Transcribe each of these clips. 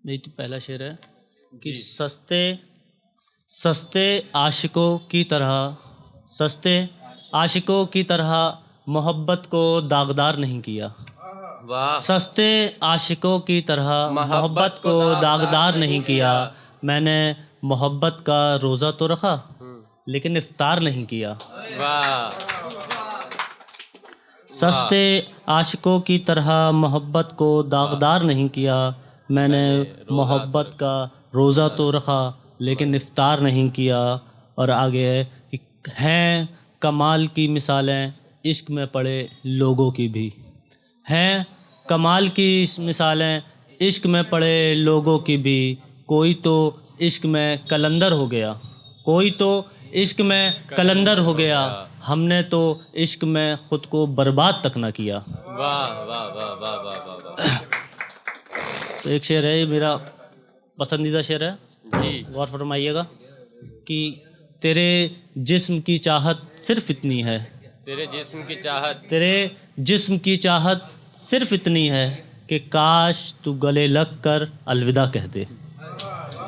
نہیں تو پہلا شعر ہے کہ سستے عاشقوں کی طرح محبت کو داغدار نہیں کیا. واہ. سستے عاشقوں کی طرح محبت کو داغدار نہیں کیا. میں نے محبت کا روزہ تو رکھا لیکن افطار نہیں کیا. واہ. سستے عاشقوں کی طرح محبت کو داغدار نہیں کیا. میں نے محبت کا روزہ تو رکھا لیکن افطار نہیں کیا. اور آگے ہیں کمال کی مثالیں عشق میں پڑے لوگوں کی بھی. ہیں کمال کی مثالیں عشق میں پڑے لوگوں کی بھی. کوئی تو عشق میں کلندر ہو گیا، کوئی تو عشق میں کلندر ہو گیا. ہم نے تو عشق میں خود کو برباد تک نہ کیا. واہ واہ واہ واہ واہ واہ. تو ایک شعر ہے، یہ میرا پسندیدہ شعر ہے، جی. غور فرمائیے گا کہ تیرے جسم کی چاہت صرف اتنی ہے، تیرے جسم کی چاہت، تیرے جسم کی چاہت صرف اتنی ہے کہ کاش تو گلے لگ کر الوداع کہہ دے.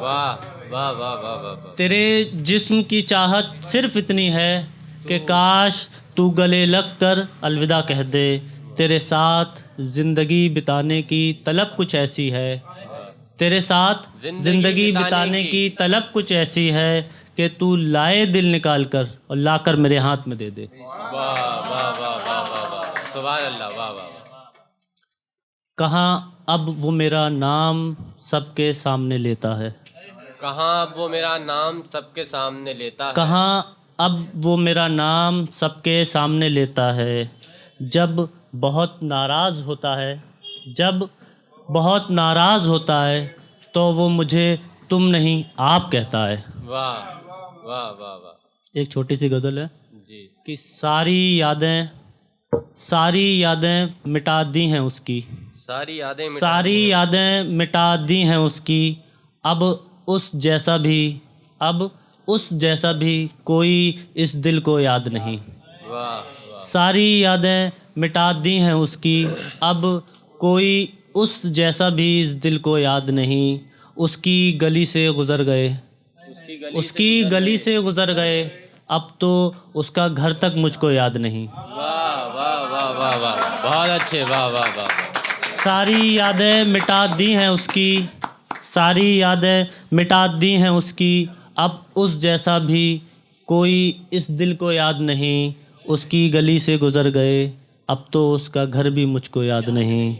واہ واہ واہ واہ واہ. تیرے جسم کی چاہت صرف اتنی ہے کہ کاش تو گلے لگ کر الوداع کہہ دے. تیرے ساتھ زندگی بتانے کی طلب کچھ ایسی ہے، تیرے ساتھ زندگی بتانے کی طلب کچھ ایسی ہے کہ تو لائے دل نکال کر اور لا کر میرے ہاتھ میں دے دے. واہ واہ واہ واہ واہ واہ. سبحان اللہ. واہ واہ واہ. کہاں اب وہ میرا نام سب کے سامنے لیتا ہے، کہاں اب وہ میرا نام سب کے سامنے لیتا ہے. کہاں اب وہ میرا نام سب کے سامنے لیتا ہے. جب بہت ناراض ہوتا ہے، جب بہت ناراض ہوتا ہے تو وہ مجھے تم نہیں آپ کہتا ہے. واہ واہ واہ واہ. ایک چھوٹی سی غزل ہے جی. کہ ساری یادیں مٹا دی ہیں اس کی، ساری یادیں ساری یادیں مٹا دی ہیں اس کی. اب اس جیسا بھی کوئی اس دل کو یاد نہیں. واہ. ساری یادیں مٹا دی ہیں اس کی، اب کوئی اس جیسا بھی اس دل کو یاد نہیں. اس کی گلی سے گزر گئے، اس کی گلی سے گزر گئے، اب تو اس کا گھر تک مجھ کو یاد نہیں. واہ واہ واہ واہ واہ. بہت اچھے. واہ واہ واہ. ساری یادیں مٹا دی ہیں اس کی، ساری یادیں مٹا دی ہیں اس کی. اب اس جیسا بھی کوئی اس دل کو یاد نہیں. اس کی گلی سے گزر گئے، اب تو اس کا گھر بھی مجھ کو یاد نہیں.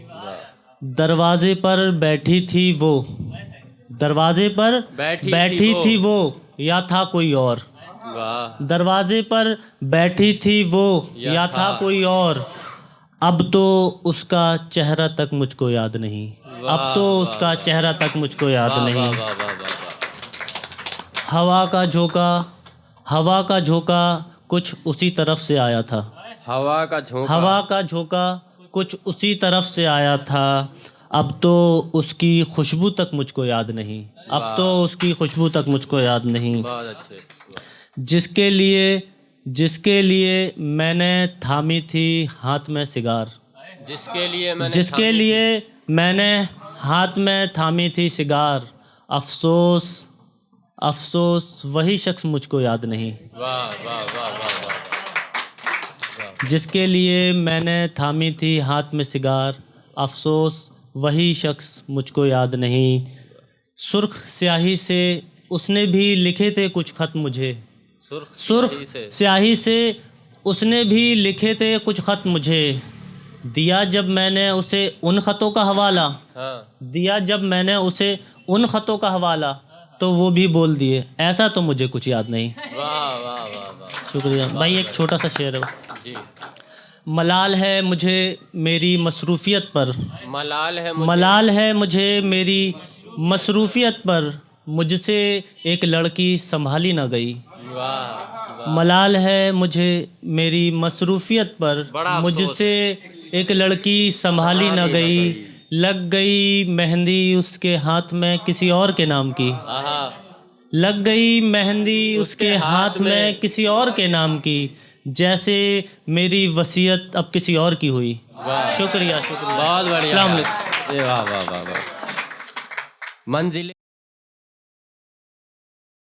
دروازے پر بیٹھی تھی وہ، دروازے پر بیٹھی تھی وہ، یا تھا کوئی اور. واہ. دروازے پر بیٹھی تھی وہ یا تھا کوئی اور. اب تو اس کا چہرہ تک مجھ کو یاد نہیں. اب تو اس کا چہرہ تک مجھ کو یاد نہیں. ہوا کا جھونکا کچھ اسی طرف سے آیا تھا. ہوا کا جھونکا، ہوا کا جھونکا کچھ اسی طرف سے آیا تھا. اب تو اس کی خوشبو تک مجھ کو یاد نہیں. اب تو اس کی خوشبو تک مجھ کو یاد نہیں. بہت اچھے. جس کے لیے میں نے تھامی تھی ہاتھ میں سگار، جس کے لیے میں نے ہاتھ میں تھامی تھی سگار. افسوس وہی شخص مجھ کو یاد نہیں. واہ واہ واہ واہ واہ. جس کے لیے میں نے تھامی تھی ہاتھ میں سگار، افسوس وہی شخص مجھ کو یاد نہیں. سرخ سیاہی سے اس نے بھی لکھے تھے کچھ خط مجھے، سرخ سیاہی سے اس نے بھی لکھے تھے کچھ خط مجھے. دیا جب میں نے اسے ان خطوں کا حوالہ، دیا جب میں نے اسے ان خطوں کا حوالہ، تو وہ بھی بول دیے ایسا تو مجھے کچھ یاد نہیں. واہ واہ واہ واہ. شکریہ بھائی. ایک چھوٹا سا شعر ہے جی. ملال ہے مجھے میری مصروفیت پر، ملال ہے مجھے میری مصروفیت پر، مجھ سے ایک لڑکی سنبھالی نہ گئی. واہ. ملال ہے مجھے میری مصروفیت پر، مجھ سے ایک لڑکی سنبھالی نہ گئی. لگ گئی مہندی اس کے ہاتھ میں کسی اور کے نام کی، لگ گئی مہندی اس کے ہاتھ میں کسی اور کے نام کی. جیسے میری وصیت اب کسی اور کی ہوئی. شکریہ. بہت بڑھیا. السلام علیکم. واہ واہ واہ واہ. منزل